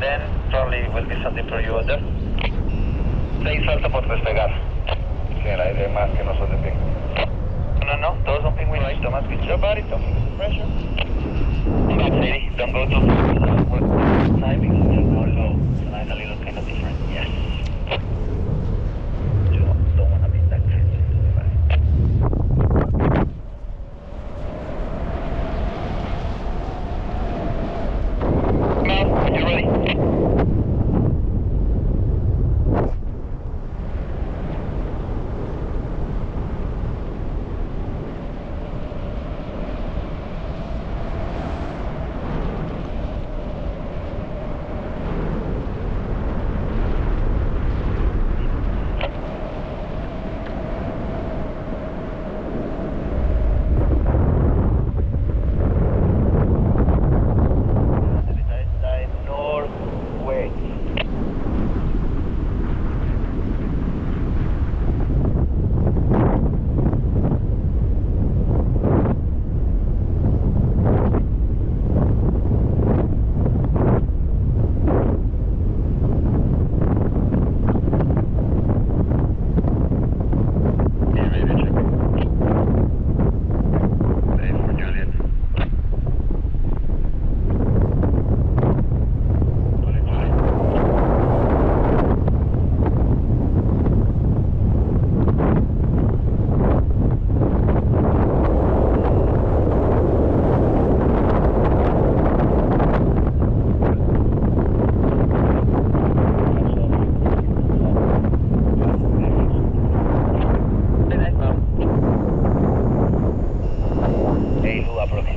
then probably will be something for you out there. 6 alto por despegar. Sí, el aire más que nosotros bien. No, todos son pingüinos. Right, Thomas, good job, buddy. Don't feel the pressure. Back, lady. Don't go too far. Work side because we are now low. So now it's a little kind of different. Yes. You don't want to be that crazy to the right. Now, when you're ready.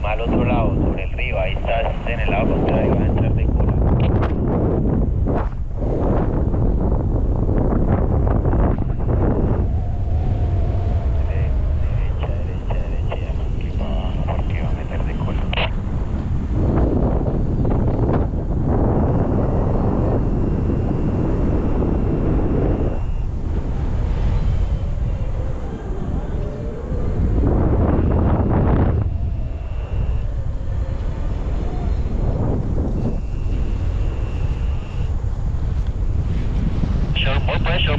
Al otro lado, sobre el río, ahí estás en el lado contrario, vas a entrar de cola. Derecha, aquí para abajo, porque va a meter de cola.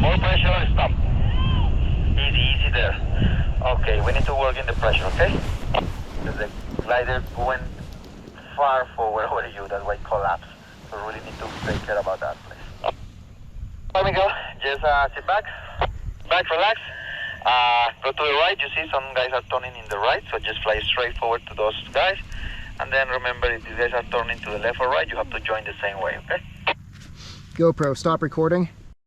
More pressure, stop. Easy there. Okay, we need to work in the pressure, okay? Because the glider went far forward over you, that's why it collapsed. So we really need to take care about that, please. There we go. Just sit back, relax. Go to the right. You see some guys are turning in the right, so just fly straight forward to those guys. And then remember, if these guys are turning to the left or right, you have to join the same way, okay? GoPro, stop recording.